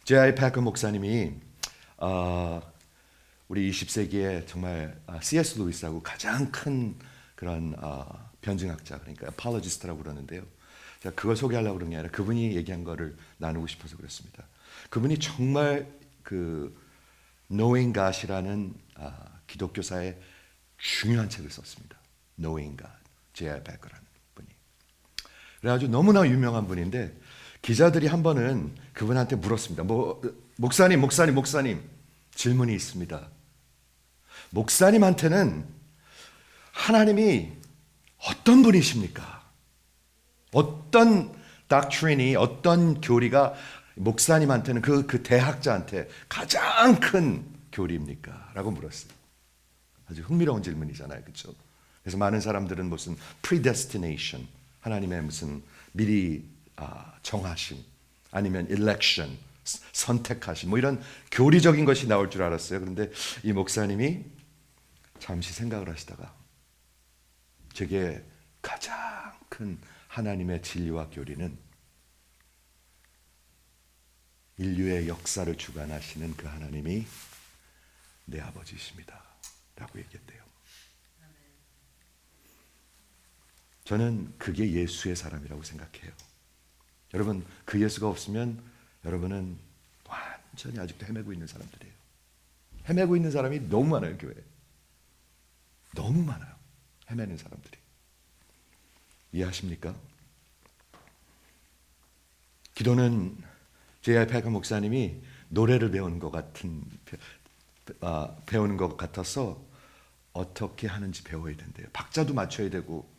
J.I. 패커 목사님이 우리 20세기에 정말 C.S. 루이스하고 가장 큰 그런 변증학자, 그러니까 apologist라고 그러는데요. 제가 그걸 소개하려고 그런 게 아니라 그분이 얘기한 거를 나누고 싶어서 그렇습니다. 그분이 정말 그 Knowing God이라는 기독교사의 중요한 책을 썼습니다. Knowing God, J.I. 패커라는 분이. 그래가지고 너무나 유명한 분인데 기자들이 한 번은 그분한테 물었습니다. 목사님 질문이 있습니다. 목사님한테는 하나님이 어떤 분이십니까? 어떤 doctrine이, 어떤 교리가 목사님한테는 그 대학자한테 가장 큰 교리입니까? 라고 물었어요. 아주 흥미로운 질문이잖아요. 그렇죠? 그래서 많은 사람들은 무슨 predestination, 하나님의 무슨 미리 정하심, 아니면 election, 선택하심, 뭐 이런 교리적인 것이 나올 줄 알았어요. 그런데 이 목사님이 잠시 생각을 하시다가 제게 가장 큰 하나님의 진리와 교리는 인류의 역사를 주관하시는 그 하나님이 내 아버지이십니다 라고 얘기했대요. 저는 그게 예수의 사람이라고 생각해요. 여러분, 그 예수가 없으면 여러분은 완전히 아직도 헤매고 있는 사람들이에요. 헤매고 있는 사람이 너무 많아요. 교회에 너무 많아요. 헤매는 사람들이. 이해하십니까? 기도는 J.I. 패커 목사님이 노래를 배우는 것 같아서 어떻게 하는지 배워야 된대요. 박자도 맞춰야 되고.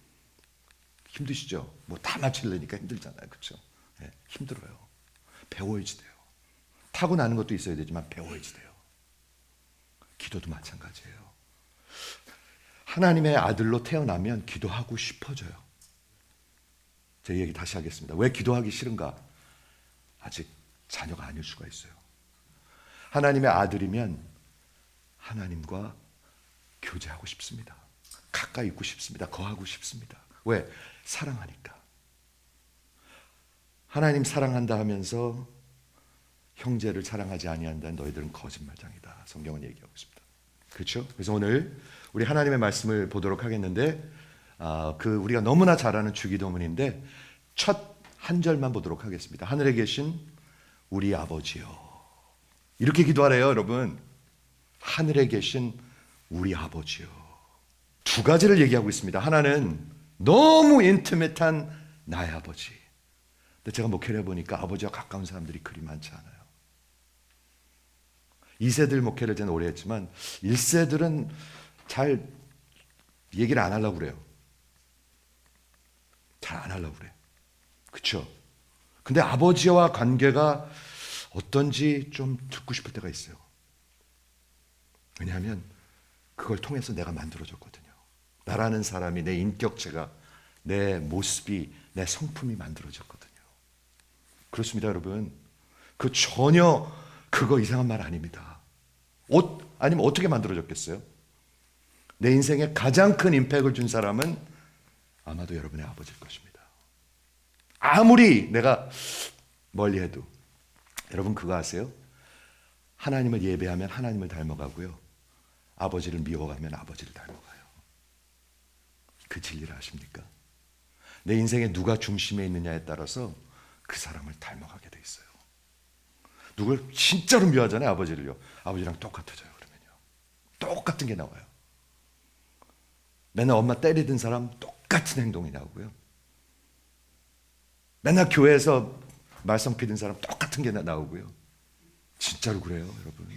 힘드시죠? 뭐 다 맞추려니까 힘들잖아요. 그렇죠? 네, 힘들어요. 배워야지 돼요. 타고나는 것도 있어야 되지만 배워야지 돼요. 기도도 마찬가지예요. 하나님의 아들로 태어나면 기도하고 싶어져요. 제 얘기 다시 하겠습니다. 왜 기도하기 싫은가? 아직 자녀가 아닐 수가 있어요. 하나님의 아들이면 하나님과 교제하고 싶습니다. 가까이 있고 싶습니다. 거하고 싶습니다. 왜? 사랑하니까. 하나님 사랑한다 하면서 형제를 사랑하지 아니한다는 너희들은 거짓말장이다. 성경은 얘기하고 있습니다. 그렇죠? 그래서 오늘 우리 하나님의 말씀을 보도록 하겠는데 우리가 너무나 잘 아는 주기도문인데 첫 한 절만 보도록 하겠습니다. 하늘에 계신 우리 아버지요. 이렇게 기도하래요, 여러분. 하늘에 계신 우리 아버지요. 두 가지를 얘기하고 있습니다. 하나는 너무 인티메트한 나의 아버지. 근데 제가 목회를 해보니까 아버지와 가까운 사람들이 그리 많지 않아요. 2세들 목회를 저는 오래 했지만 1세들은 잘 얘기를 안 하려고 그래요. 잘 안 하려고 그래요. 그렇죠? 근데 아버지와 관계가 어떤지 좀 듣고 싶을 때가 있어요. 왜냐하면 그걸 통해서 내가 만들어졌거든요. 나라는 사람이, 내 인격체가, 내 모습이, 내 성품이 만들어졌거든요. 그렇습니다, 여러분. 그 전혀 그거 이상한 말 아닙니다. 아니면 어떻게 만들어졌겠어요? 내 인생에 가장 큰 임팩을 준 사람은 아마도 여러분의 아버지일 것입니다. 아무리 내가 멀리 해도. 여러분 그거 아세요? 하나님을 예배하면 하나님을 닮아가고요. 아버지를 미워하면 아버지를 닮아가요. 그 진리를 아십니까? 내 인생에 누가 중심에 있느냐에 따라서 그 사람을 닮아가게 돼 있어요. 누굴 진짜로 미워하잖아요. 아버지를요. 아버지랑 똑같아져요. 그러면요. 똑같은 게 나와요. 맨날 엄마 때리던 사람 똑같은 행동이 나오고요. 맨날 교회에서 말썽 피던 사람 똑같은 게 나오고요. 진짜로 그래요, 여러분.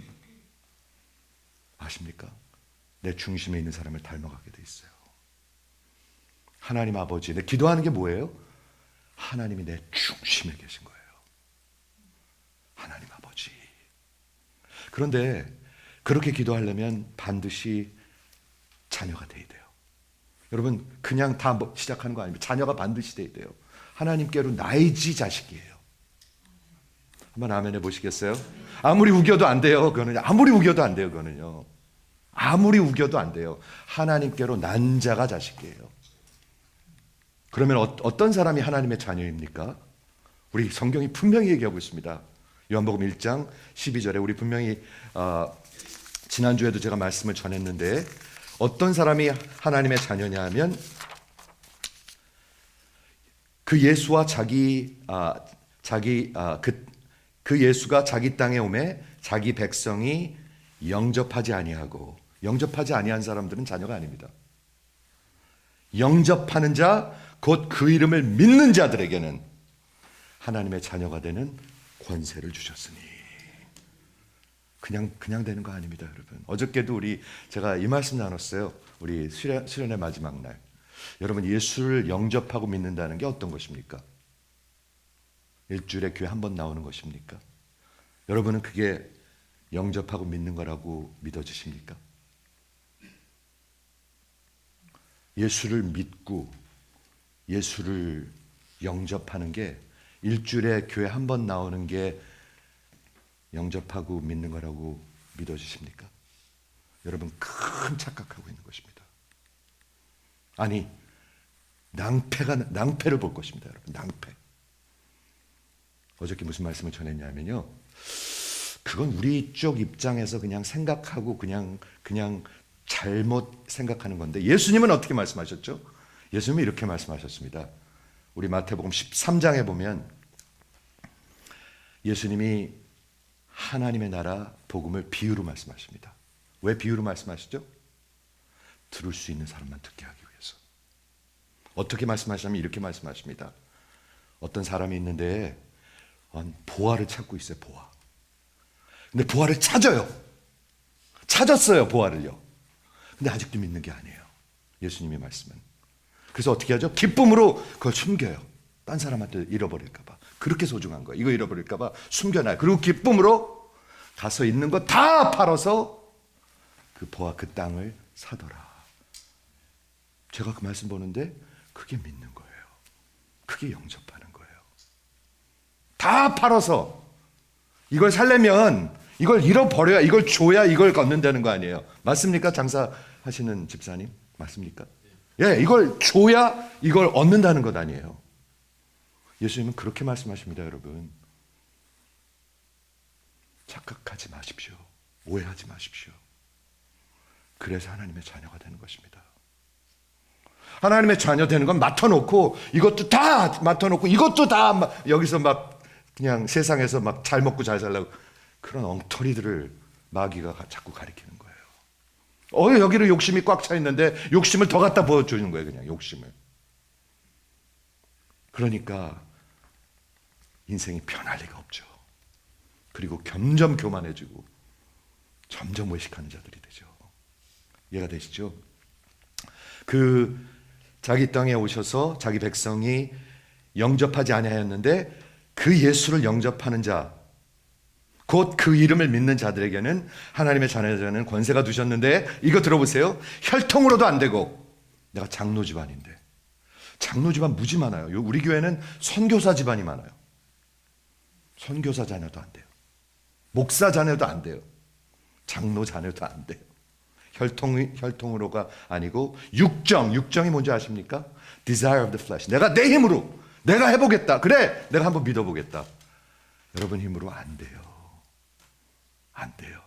아십니까? 내 중심에 있는 사람을 닮아가게 돼 있어요. 하나님 아버지, 내 기도하는 게 뭐예요? 하나님이 내 중심에 계신 거예요. 하나님 아버지. 그런데 그렇게 기도하려면 반드시 자녀가 돼야 돼요. 여러분 그냥 다 시작하는 거 아닙니다. 자녀가 반드시 돼야 돼요. 하나님께로 나이지 자식이에요. 한번 아멘 해보시겠어요? 아무리 우겨도 안 돼요. 그거는요. 아무리 우겨도 안 돼요. 그거는요. 아무리 우겨도 안 돼요. 하나님께로 난 자가 자식이에요. 그러면 어떤 사람이 하나님의 자녀입니까? 우리 성경이 분명히 얘기하고 있습니다. 요한복음 1장 12절에 우리 분명히 지난주에도 제가 말씀을 전했는데 어떤 사람이 하나님의 자녀냐 하면 그 예수와 그 예수가 자기 땅에 오매 자기 백성이 영접하지 아니하고, 영접하지 아니한 사람들은 자녀가 아닙니다. 영접하는 자, 곧 그 이름을 믿는 자들에게는 하나님의 자녀가 되는 권세를 주셨으니. 그냥 되는 거 아닙니다, 여러분. 어저께도 제가 이 말씀 나눴어요. 우리 수련의 마지막 날. 여러분, 예수를 영접하고 믿는다는 게 어떤 것입니까? 일주일에 교회 한 번 나오는 것입니까? 여러분은 그게 영접하고 믿는 거라고 믿어지십니까? 예수를 믿고 예수를 영접하는 게 일주일에 교회 한 번 나오는 게 영접하고 믿는 거라고 믿어지십니까? 여러분, 큰 착각하고 있는 것입니다. 아니, 낭패를 볼 것입니다, 여러분. 낭패. 어저께 무슨 말씀을 전했냐면요, 그건 우리 쪽 입장에서 그냥 생각하고 그냥 잘못 생각하는 건데, 예수님은 어떻게 말씀하셨죠? 예수님은 이렇게 말씀하셨습니다. 우리 마태복음 13장에 보면 예수님이 하나님의 나라 복음을 비유로 말씀하십니다. 왜 비유로 말씀하시죠? 들을 수 있는 사람만 듣게 하기 위해서. 어떻게 말씀하시냐면 이렇게 말씀하십니다. 어떤 사람이 있는데 보화를 찾고 있어요. 보화. 근데 보화를 찾았어요. 보화를요. 근데 아직도 믿는 게 아니에요, 예수님의 말씀은. 그래서 어떻게 하죠? 기쁨으로 그걸 숨겨요. 딴 사람한테 잃어버릴까 봐. 그렇게 소중한 거예요. 이거 잃어버릴까 봐 숨겨놔요. 그리고 기쁨으로 가서 있는 거 다 팔아서 그 보화, 그 땅을 사더라. 제가 그 말씀 보는데 그게 믿는 거예요. 그게 영접하는 거예요. 다 팔아서 이걸 살려면 이걸 잃어버려야, 이걸 줘야 이걸 걷는다는 거 아니에요. 맞습니까? 장사하시는 집사님 맞습니까? 예, 이걸 줘야 이걸 얻는다는 것 아니에요. 예수님은 그렇게 말씀하십니다, 여러분. 착각하지 마십시오. 오해하지 마십시오. 그래서 하나님의 자녀가 되는 것입니다. 하나님의 자녀 되는 건 맡아놓고, 이것도 다 맡아놓고, 이것도 다 여기서 막 그냥 세상에서 막 잘 먹고 잘 살라고, 그런 엉터리들을 마귀가 자꾸 가리키는 거예요. 여기를 욕심이 꽉 차 있는데 욕심을 더 갖다 부어주는 거예요. 그냥 욕심을. 그러니까 인생이 편할 리가 없죠. 그리고 점점 교만해지고 점점 외식하는 자들이 되죠. 이해가 되시죠? 자기 땅에 오셔서 자기 백성이 영접하지 아니하였는데 그 예수를 영접하는 자, 곧 그 이름을 믿는 자들에게는 하나님의 자녀되는 권세가 두셨는데, 이거 들어보세요. 혈통으로도 안 되고, 내가 장로 집안인데, 장로 집안 무지 많아요. 우리 교회는 선교사 집안이 많아요. 선교사 자녀도 안 돼요. 목사 자녀도 안 돼요. 장로 자녀도 안 돼요. 혈통으로가 아니고 육정이 뭔지 아십니까? Desire of the flesh. 내가 내 힘으로 내가 해보겠다. 그래, 내가 한번 믿어보겠다. 여러분 힘으로 안 돼요. 안 돼요.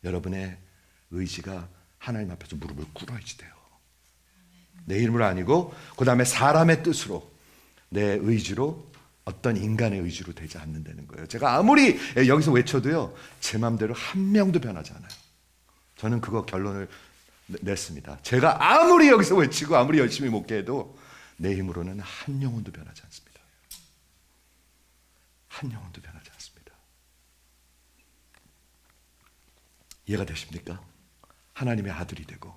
여러분의 의지가 하나님 앞에서 무릎을 꿇어야지 돼요. 내 힘으로 아니고, 그 다음에 사람의 뜻으로, 내 의지로, 어떤 인간의 의지로 되지 않는다는 거예요. 제가 아무리 여기서 외쳐도요, 제 마음대로 한 명도 변하지 않아요. 저는 그거 결론을 냈습니다. 제가 아무리 여기서 외치고 아무리 열심히 목회해도 내 힘으로는 한 영혼도 변하지 않습니다. 한 영혼도 변하지 않습니다. 이해가 되십니까? 하나님의 아들이 되고,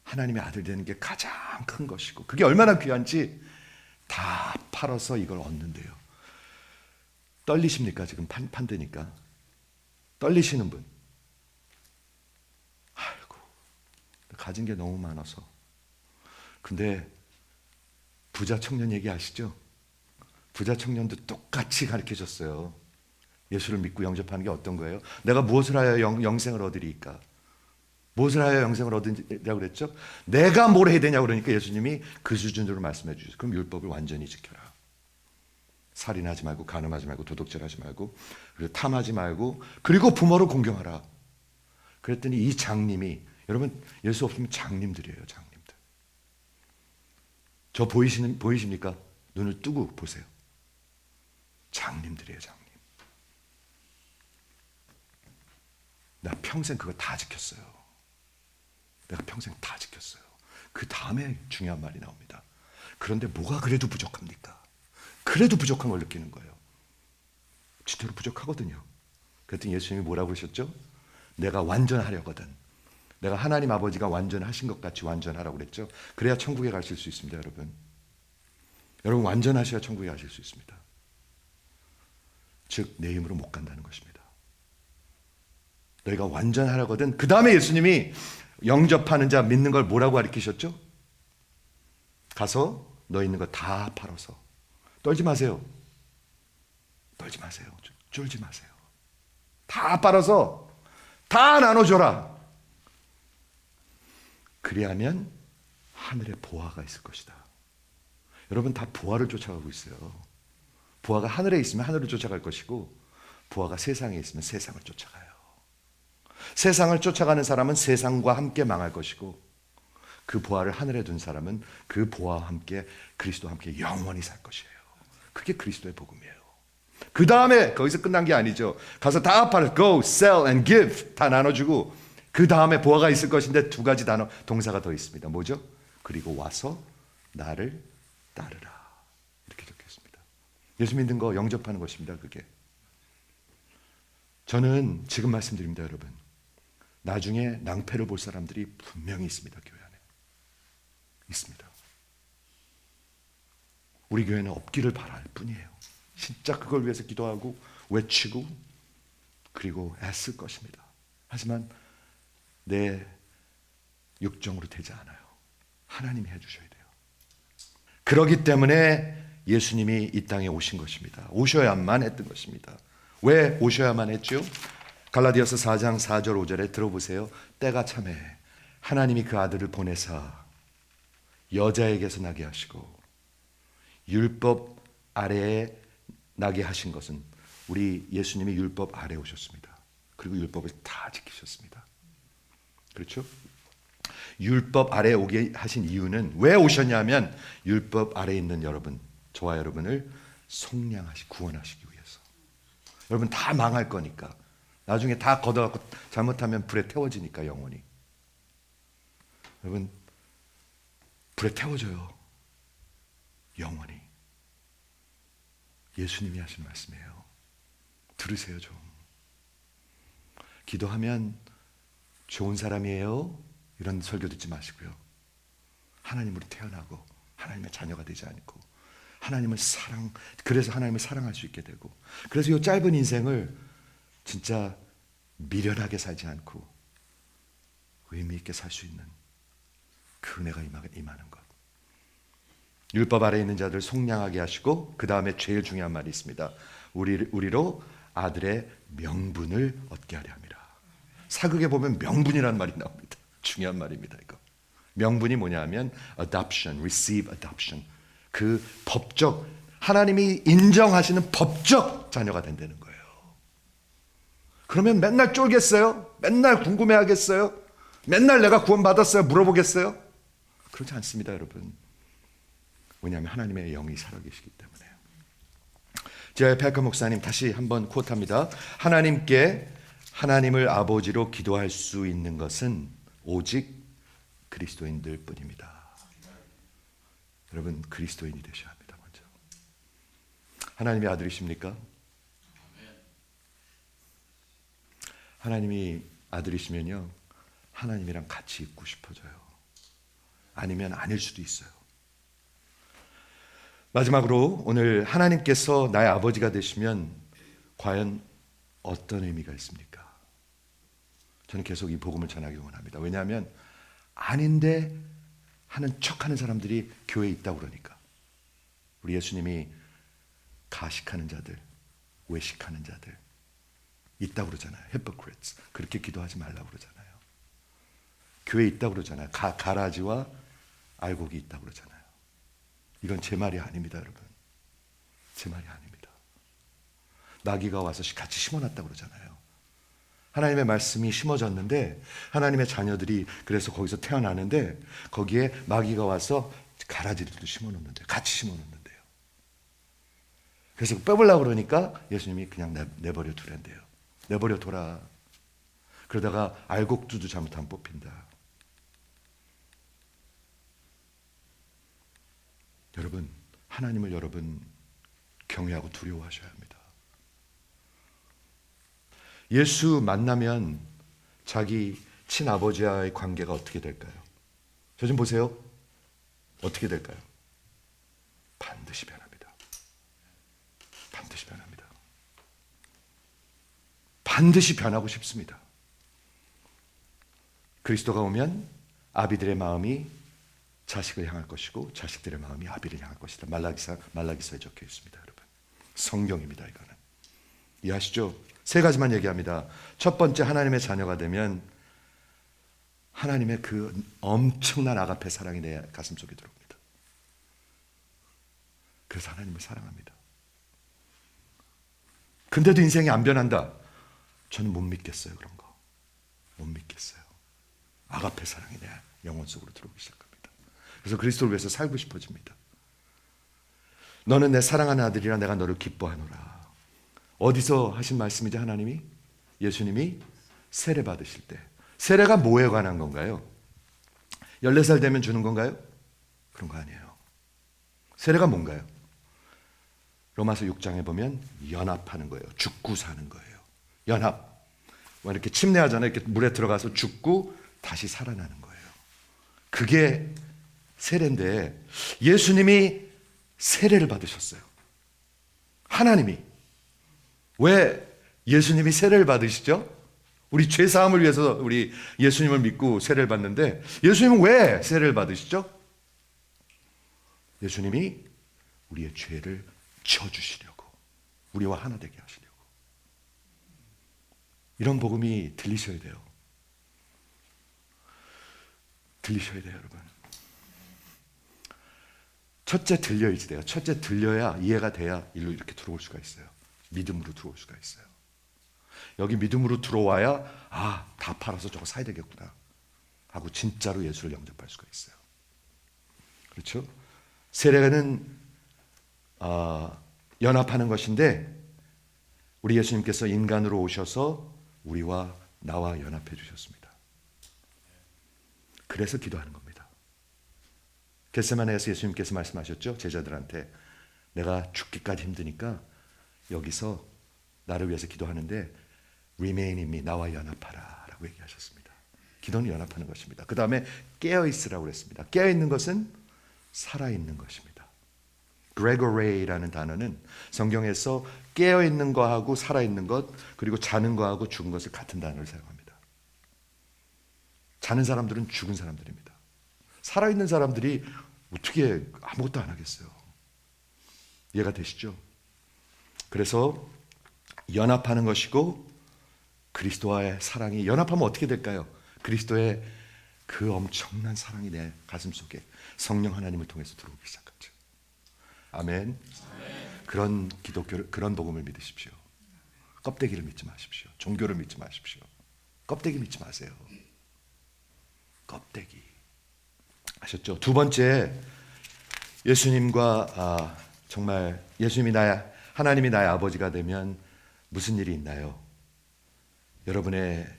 하나님의 아들 되는 게 가장 큰 것이고, 그게 얼마나 귀한지 다 팔아서 이걸 얻는데요. 떨리십니까? 지금 판되니까 떨리시는 분. 아이고, 가진 게 너무 많아서. 근데 부자 청년 얘기 아시죠? 부자 청년도 똑같이 가르쳐줬어요. 예수를 믿고 영접하는 게 어떤 거예요? 내가 무엇을 하여 영생을 얻으리까? 무엇을 하여 영생을 얻으리라고 그랬죠? 내가 뭘 해야 되냐고 그러니까 예수님이 그 수준으로 말씀해 주셨어요. 그럼 율법을 완전히 지켜라. 살인하지 말고, 간음하지 말고, 도둑질하지 말고, 그리고 탐하지 말고, 그리고 부모를 공경하라. 그랬더니 이 장님이, 여러분 예수 없으면 장님들이에요. 장님들. 저 보이십니까? 눈을 뜨고 보세요. 장님들이에요. 장님. 나 평생 그거 다 지켰어요. 내가 평생 다 지켰어요. 그 다음에 중요한 말이 나옵니다. 그런데 뭐가 그래도 부족합니까? 그래도 부족한 걸 느끼는 거예요. 진짜로 부족하거든요. 그랬더니 예수님이 뭐라고 그러셨죠? 내가 완전하려거든. 내가 하나님 아버지가 완전하신 것 같이 완전하라고 그랬죠. 그래야 천국에 가실 수 있습니다. 여러분. 여러분 완전하셔야 천국에 가실 수 있습니다. 즉 내 힘으로 못 간다는 것입니다. 너희가 완전하려거든. 그 다음에 예수님이 영접하는 자 믿는 걸 뭐라고 가르치셨죠? 가서 너 있는 거 다 팔아서. 떨지 마세요. 떨지 마세요. 쫄지 마세요. 다 팔아서 다 나눠줘라. 그리하면 하늘에 보화가 있을 것이다. 여러분 다 보화를 쫓아가고 있어요. 보화가 하늘에 있으면 하늘을 쫓아갈 것이고, 보화가 세상에 있으면 세상을 쫓아가요. 세상을 쫓아가는 사람은 세상과 함께 망할 것이고, 그 보화를 하늘에 둔 사람은 그 보화와 함께, 그리스도와 함께 영원히 살 것이에요. 그게 그리스도의 복음이에요. 그 다음에 거기서 끝난 게 아니죠. 가서 다 팔아, go, sell and give 다 나눠주고, 그 다음에 보화가 있을 것인데 두 가지 단어, 동사가 더 있습니다. 뭐죠? 그리고 와서 나를 따르라. 이렇게 적혀 있습니다. 예수 믿는 거 영접하는 것입니다. 그게. 저는 지금 말씀드립니다. 여러분. 나중에 낭패를 볼 사람들이 분명히 있습니다. 교회 안에. 있습니다. 우리 교회는 없기를 바랄 뿐이에요. 진짜 그걸 위해서 기도하고 외치고 그리고 애쓸 것입니다. 하지만 내 육정으로 되지 않아요. 하나님이 해주셔야 돼요. 그렇기 때문에 예수님이 이 땅에 오신 것입니다. 오셔야만 했던 것입니다. 왜 오셔야만 했죠? 갈라디아서 4장 4절 5절에 들어보세요. 때가 참에 하나님이 그 아들을 보내사 여자에게서 나게 하시고 율법 아래에 나게 하신 것은, 우리 예수님이 율법 아래에 오셨습니다. 그리고 율법을 다 지키셨습니다. 그렇죠? 율법 아래에 오게 하신 이유는, 왜 오셨냐면 율법 아래에 있는 여러분, 저와 여러분을 속량하시고 구원하시기 위해서. 여러분 다 망할 거니까. 나중에 다 걷어갖고 잘못하면 불에 태워지니까 영원히. 여러분 불에 태워져요. 영원히. 예수님이 하신 말씀이에요. 들으세요 좀. 기도하면 좋은 사람이에요 이런 설교 듣지 마시고요. 하나님으로 태어나고 하나님의 자녀가 되지 않고 하나님을 그래서 하나님을 사랑할 수 있게 되고, 그래서 이 짧은 인생을 진짜 미련하게 살지 않고 의미 있게 살 수 있는 그 은혜가 임하는 것. 율법 아래에 있는 자들 속량하게 하시고, 그 다음에 제일 중요한 말이 있습니다. 우리로 아들의 명분을 얻게 하려 함이라. 사극에 보면 명분이라는 말이 나옵니다. 중요한 말입니다. 이거 명분이 뭐냐면 adoption, receive adoption. 그 법적, 하나님이 인정하시는 법적 자녀가 된다는 거예요. 그러면 맨날 쫄겠어요? 맨날 궁금해하겠어요? 맨날 내가 구원받았어요? 물어보겠어요? 그렇지 않습니다, 여러분. 왜냐하면 하나님의 영이 살아계시기 때문에. 제 백커 목사님 다시 한번 쿼트합니다. 하나님께 하나님을 아버지로 기도할 수 있는 것은 오직 그리스도인들 뿐입니다. 여러분 그리스도인이 되셔야 합니다. 먼저. 하나님의 아들이십니까? 하나님이 아들이시면요, 하나님이랑 같이 있고 싶어져요. 아니면 아닐 수도 있어요. 마지막으로 오늘 하나님께서 나의 아버지가 되시면 과연 어떤 의미가 있습니까? 저는 계속 이 복음을 전하기 원합니다. 왜냐하면 아닌데 하는 척하는 사람들이 교회에 있다고 그러니까. 우리 예수님이 가식하는 자들, 외식하는 자들 있다고 그러잖아요. hypocrites. 그렇게 기도하지 말라고 그러잖아요. 교회에 있다고 그러잖아요. 가라지와 알곡이 있다고 그러잖아요. 이건 제 말이 아닙니다, 여러분. 제 말이 아닙니다. 마귀가 와서 같이 심어놨다고 그러잖아요. 하나님의 말씀이 심어졌는데 하나님의 자녀들이 그래서 거기서 태어나는데 거기에 마귀가 와서 가라지들도 심어놓는데요. 같이 심어놓는데요. 그래서 빼보려고 그러니까 예수님이 그냥 내버려 두란대요. 내버려 둬라. 그러다가 알곡두도 잘못하면 뽑힌다. 여러분, 하나님을 여러분 경외하고 두려워하셔야 합니다. 예수 만나면 자기 친아버지와의 관계가 어떻게 될까요? 저 좀 보세요. 어떻게 될까요? 반드시 변합니다. 반드시 변합니다. 반드시 변하고 싶습니다. 그리스도가 오면 아비들의 마음이 자식을 향할 것이고 자식들의 마음이 아비를 향할 것이다. 말라기서에 적혀 있습니다. 여러분, 성경입니다. 이거는 이해하시죠? 세 가지만 얘기합니다. 첫 번째, 하나님의 자녀가 되면 하나님의 그 엄청난 아가페 사랑이 내 가슴 속에 들어옵니다. 그래서 하나님을 사랑합니다. 근데도 인생이 안 변한다. 저는 못 믿겠어요. 그런 거 못 믿겠어요. 아가페 사랑이 내 영혼 속으로 들어오기 시작합니다. 그래서 그리스도를 위해서 살고 싶어집니다. 너는 내 사랑하는 아들이라 내가 너를 기뻐하노라. 어디서 하신 말씀이죠? 하나님이? 예수님이 세례 받으실 때. 세례가 뭐에 관한 건가요? 14살 되면 주는 건가요? 그런 거 아니에요. 세례가 뭔가요? 로마서 6장에 보면 연합하는 거예요. 죽고 사는 거예요. 연합. 이렇게 침례하잖아요. 이렇게 물에 들어가서 죽고 다시 살아나는 거예요. 그게 세례인데 예수님이 세례를 받으셨어요. 하나님이. 왜 예수님이 세례를 받으시죠? 우리 죄 사함을 위해서 우리 예수님을 믿고 세례를 받는데 예수님은 왜 세례를 받으시죠? 예수님이 우리의 죄를 져주시려고, 우리와 하나 되게 하시려고. 이런 복음이 들리셔야 돼요. 들리셔야 돼요, 여러분. 첫째 들려야지 돼요. 첫째 들려야, 이해가 돼야 일로 이렇게 들어올 수가 있어요. 믿음으로 들어올 수가 있어요. 여기 믿음으로 들어와야 다 팔아서 저거 사야 되겠구나 하고 진짜로 예수를 영접할 수가 있어요. 그렇죠? 세례는 연합하는 것인데 우리 예수님께서 인간으로 오셔서 우리와 나와 연합해 주셨습니다. 그래서 기도하는 겁니다. 겟세마네에서 예수님께서 말씀하셨죠. 제자들한테 내가 죽기까지 힘드니까 여기서 나를 위해서 기도하는데 Remain in me, 나와 연합하라 라고 얘기하셨습니다. 기도는 연합하는 것입니다. 그 다음에 깨어있으라고 그랬습니다. 깨어있는 것은 살아있는 것입니다. Gregoray라는 단어는 성경에서 깨어있는 거하고 살아있는 것, 그리고 자는 거하고 죽은 것을 같은 단어를 사용합니다. 자는 사람들은 죽은 사람들입니다. 살아있는 사람들이 어떻게 아무것도 안 하겠어요. 이해가 되시죠? 그래서 연합하는 것이고 그리스도와의 사랑이, 연합하면 어떻게 될까요? 그리스도의 그 엄청난 사랑이 내 가슴 속에 성령 하나님을 통해서 들어오기 시작하죠. 아멘. 그런 기독교를, 그런 복음을 믿으십시오. 껍데기를 믿지 마십시오. 종교를 믿지 마십시오. 껍데기 믿지 마세요. 껍데기. 아셨죠? 두 번째, 예수님과 정말 예수님이 하나님이 나의 아버지가 되면 무슨 일이 있나요? 여러분의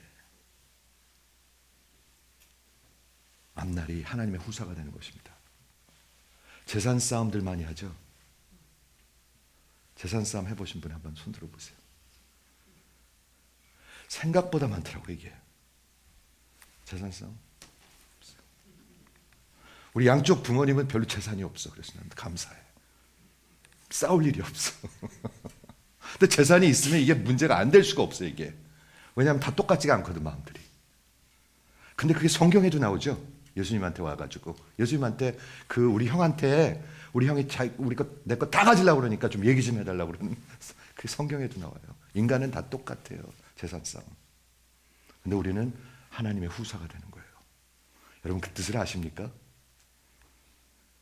앞날이 하나님의 후사가 되는 것입니다. 재산 싸움들 많이 하죠? 재산 싸움 해보신 분 한번 손 들어보세요. 생각보다 많더라고요, 이게. 재산 싸움. 우리 양쪽 부모님은 별로 재산이 없어. 그래서 난 감사해. 싸울 일이 없어. 근데 재산이 있으면 이게 문제가 안 될 수가 없어요, 이게. 왜냐하면 다 똑같지가 않거든, 마음들이. 근데 그게 성경에도 나오죠. 예수님한테 와가지고 예수님한테 우리 형한테 우리 형이 우리 거 내 거 다 가지려고 그러니까 좀 얘기 좀 해달라고 그러는, 그게 성경에도 나와요. 인간은 다 똑같아요, 재산 싸움. 근데 우리는 하나님의 후사가 되는 거예요. 여러분 그 뜻을 아십니까?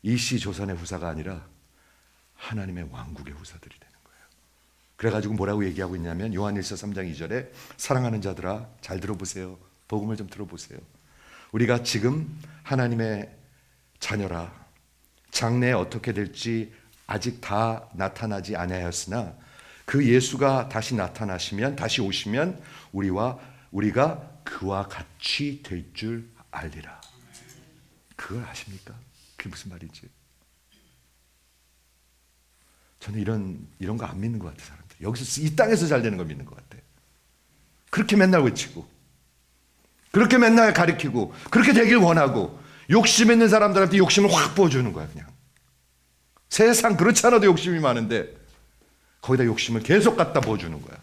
이씨 조선의 후사가 아니라 하나님의 왕국의 후사들이 되는 거예요. 그래가지고 뭐라고 얘기하고 있냐면 요한일서 3장 2절에 사랑하는 자들아 잘 들어보세요. 복음을 좀 들어보세요. 우리가 지금 하나님의 자녀라. 장래에 어떻게 될지 아직 다 나타나지 아니하였으나 그 예수가 다시 나타나시면, 다시 오시면 우리가 그와 같이 될 줄 알리라. 그걸 아십니까? 그게 무슨 말인지. 저는 이런 거 안 믿는 것 같아요. 사람들 여기서 이 땅에서 잘 되는 걸 믿는 것 같아요. 그렇게 맨날 외치고, 그렇게 맨날 가리키고, 그렇게 되길 원하고, 욕심 있는 사람들한테 욕심을 확 부어주는 거야. 그냥 세상 그렇지 않아도 욕심이 많은데 거기다 욕심을 계속 갖다 부어주는 거야.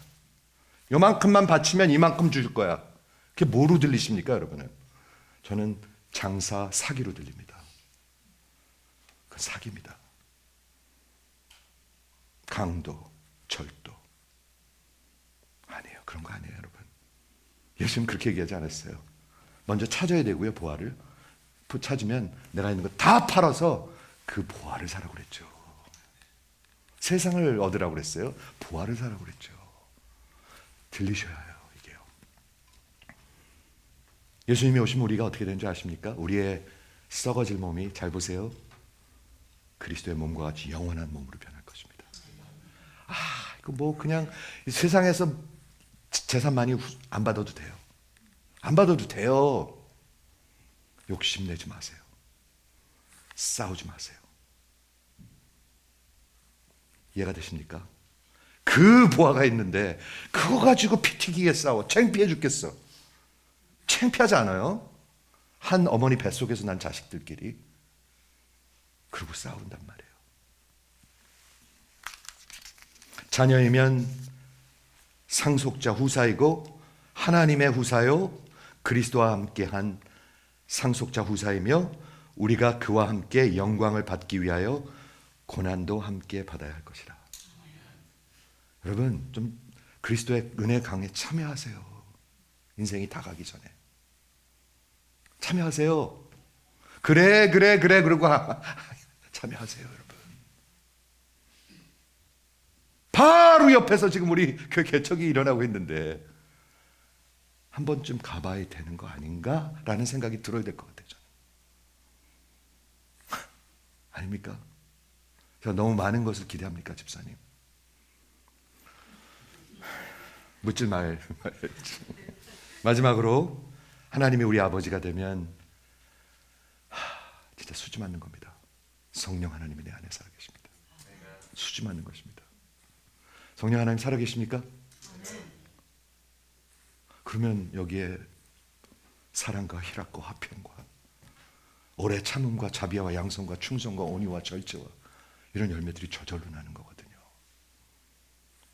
요만큼만 바치면 이만큼 줄 거야. 그게 뭐로 들리십니까, 여러분은? 저는 장사 사기로 들립니다. 그 사기입니다. 강도, 절도. 아니에요. 그런 거 아니에요, 여러분. 예수님 그렇게 얘기하지 않았어요. 먼저 찾아야 되고요, 보화를. 찾으면 내가 있는 거 다 팔아서 그 보화를 사라고 그랬죠. 세상을 얻으라고 그랬어요? 보화를 사라고 그랬죠. 들리셔야 해요, 이게요. 예수님이 오시면 우리가 어떻게 되는 줄 아십니까? 우리의 썩어질 몸이, 잘 보세요, 그리스도의 몸과 같이 영원한 몸으로 변할 것입니다. 이거 뭐 그냥 세상에서 재산 많이 안 받아도 돼요. 안 받아도 돼요. 욕심내지 마세요. 싸우지 마세요. 이해가 되십니까? 그 보화가 있는데 그거 가지고 피 튀기게 싸워. 창피해 죽겠어. 창피하지 않아요? 한 어머니 뱃속에서 난 자식들끼리 그러고 싸운단 말이에요. 자녀이면 상속자 후사이고 하나님의 후사요 그리스도와 함께한 상속자 후사이며 우리가 그와 함께 영광을 받기 위하여 고난도 함께 받아야 할 것이라. 여러분 좀 그리스도의 은혜 강에 참여하세요. 인생이 다 가기 전에 참여하세요. 그래 그러고 참여하세요, 여러분. 바로 옆에서 지금 우리 그 개척이 일어나고 있는데 한 번쯤 가봐야 되는 거 아닌가라는 생각이 들어야 될 것 같아요. 저는. 아닙니까? 제가 너무 많은 것을 기대합니까, 집사님? 묻질 말. 마지막으로 하나님이 우리 아버지가 되면 진짜 수지 맞는 겁니다. 성령 하나님이 내 안에 살아계십니다. 수지 맞는 것입니다. 성령 하나님 살아계십니까? 그러면 여기에 사랑과 희락과 화평과 오래 참음과 자비와 양성과 충성과 온유와 절제와 이런 열매들이 저절로 나는 거거든요.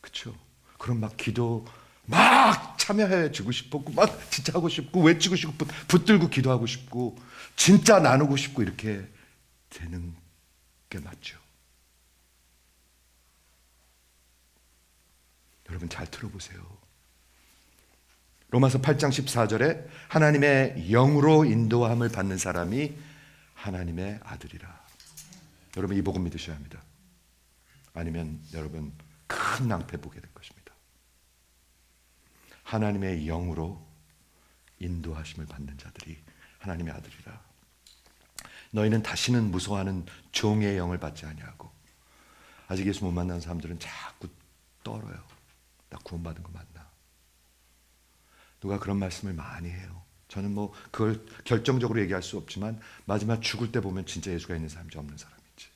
그렇죠? 그럼 막 기도 막 참여해 주고 싶고 막 진짜 하고 싶고 외치고 싶고 붙들고 기도하고 싶고 진짜 나누고 싶고 이렇게 되는 게 맞죠. 여러분 잘 들어보세요. 로마서 8장 14절에 하나님의 영으로 인도함을 받는 사람이 하나님의 아들이라. 여러분 이 복음 믿으셔야 합니다. 아니면 여러분 큰 낭패 보게 될 것입니다. 하나님의 영으로 인도하심을 받는 자들이 하나님의 아들이라. 너희는 다시는 무서워하는 종의 영을 받지 아니하고. 아직 예수 못 만난 사람들은 자꾸 떨어요. 나 구원받은 거 맞나? 누가 그런 말씀을 많이 해요. 저는 뭐 그걸 결정적으로 얘기할 수 없지만 마지막 죽을 때 보면 진짜 예수가 있는 사람인지 없는 사람인지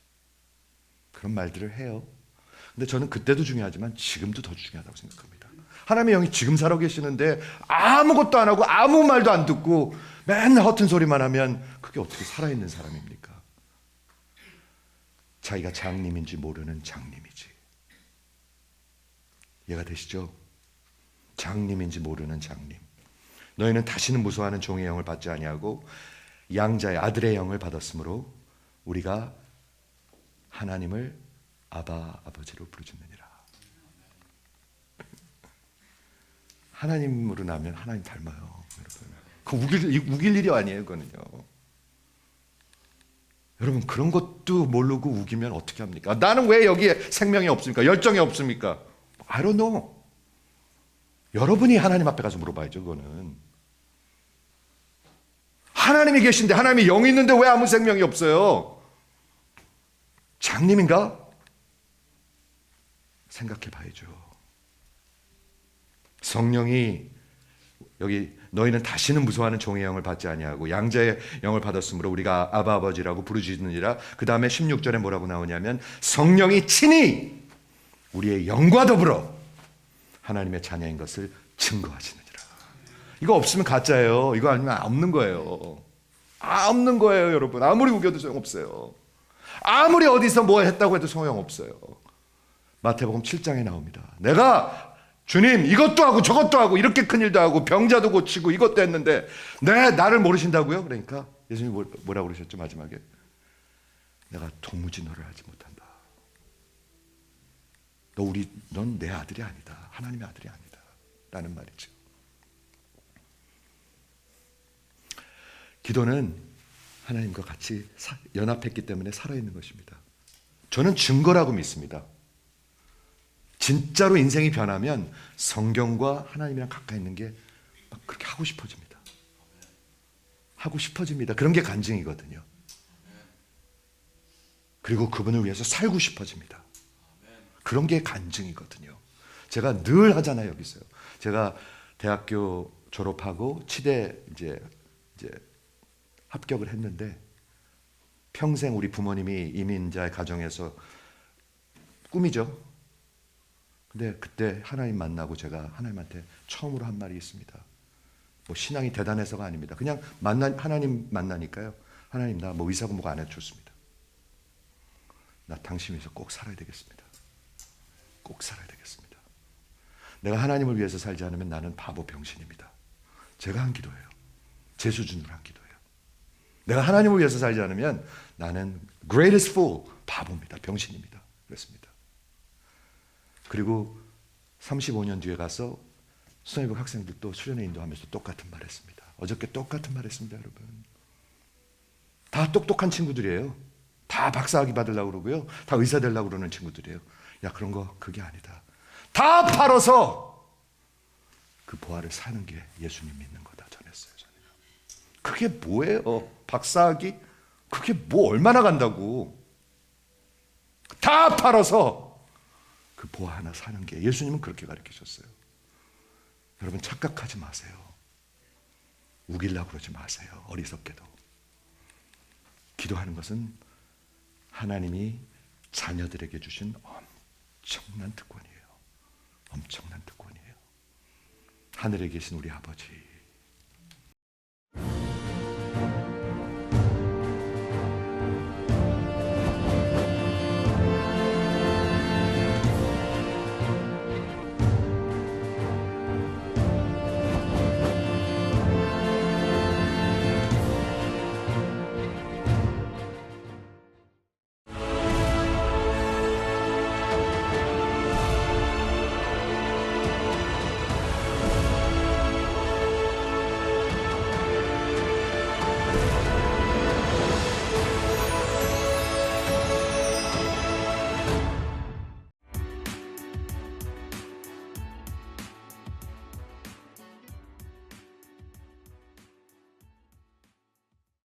그런 말들을 해요. 근데 저는 그때도 중요하지만 지금도 더 중요하다고 생각합니다. 하나님의 영이 지금 살아 계시는데 아무것도 안 하고 아무 말도 안 듣고 맨날 허튼 소리만 하면 그게 어떻게 살아있는 사람입니까? 자기가 장님인지 모르는 장님이지. 이해가 되시죠? 장님인지 모르는 장님. 너희는 다시는 무서워하는 종의 영을 받지 아니하고 양자의 아들의 영을 받았으므로 우리가 하나님을 아바 아버지로 부르짖느니라. 하나님으로 나면 하나님 닮아요, 여러분. 그 우길 일이 아니에요, 그거는요. 여러분 그런 것도 모르고 우기면 어떻게 합니까? 나는 왜 여기에 생명이 없습니까? 열정이 없습니까? I don't know. 여러분이 하나님 앞에 가서 물어봐야죠. 그거는 하나님이 계신데, 하나님이 영이 있는데 왜 아무 생명이 없어요? 장님인가? 생각해 봐야죠. 성령이 여기 너희는 다시는 무서워하는 종의 영을 받지 아니하고 양자의 영을 받았으므로 우리가 아바 아버지라고 부르짖느니라. 그 다음에 16절에 뭐라고 나오냐면 성령이 친히 우리의 영과 더불어 하나님의 자녀인 것을 증거하시느니라. 이거 없으면 가짜예요. 이거 아니면 없는 거예요. 없는 거예요, 여러분. 아무리 우겨도 소용없어요. 아무리 어디서 뭐 했다고 해도 소용없어요. 마태복음 7장에 나옵니다. 내가 주님 이것도 하고 저것도 하고 이렇게 큰 일도 하고 병자도 고치고 이것도 했는데 나를 모르신다고요? 그러니까 예수님이 뭐라고 그러셨죠? 마지막에 내가 도무지 너를 알지 못한다. 넌 내 아들이 아니다. 하나님의 아들이 아니다. 라는 말이죠. 기도는 하나님과 같이 연합했기 때문에 살아있는 것입니다. 저는 증거라고 믿습니다. 진짜로 인생이 변하면 성경과 하나님이랑 가까이 있는 게 막 그렇게 하고 싶어집니다. 하고 싶어집니다. 그런 게 간증이거든요. 그리고 그분을 위해서 살고 싶어집니다. 그런 게 간증이거든요. 제가 늘 하잖아요, 여기서요. 제가 대학교 졸업하고 치대 이제 합격을 했는데 평생 우리 부모님이 이민자의 가정에서 꿈이죠. 근데 그때 하나님 만나고 제가 하나님한테 처음으로 한 말이 있습니다. 뭐 신앙이 대단해서가 아닙니다. 그냥 하나님 만나니까요. 하나님 나 뭐 의사 공부 안 해도 좋습니다. 나 당신 위해서 꼭 살아야 되겠습니다. 꼭 살아야 되겠습니다. 내가 하나님을 위해서 살지 않으면 나는 바보 병신입니다. 제가 한 기도예요. 제 수준으로 한 기도예요. 내가 하나님을 위해서 살지 않으면 나는 greatest fool, 바보입니다. 병신입니다. 그랬습니다. 그리고 35년 뒤에 가서 수련회복 학생들도 수련회 인도하면서 똑같은 말 했습니다. 어저께 똑같은 말 했습니다, 여러분. 다 똑똑한 친구들이에요. 다 박사학위 받으려고 그러고요. 다 의사 되려고 그러는 친구들이에요. 야, 그런 거 그게 아니다. 다 팔아서 그 보화를 사는 게 예수님 믿는 거다 전했어요. 저는. 그게 뭐예요? 박사학위? 그게 뭐 얼마나 간다고. 다 팔아서 그 보화 하나 사는 게 예수님은 그렇게 가르치셨어요. 여러분 착각하지 마세요. 우기려고 그러지 마세요. 어리석게도. 기도하는 것은 하나님이 자녀들에게 주신 엄청난 특권이에요. 엄청난 특권이에요. 하늘에 계신 우리 아버지,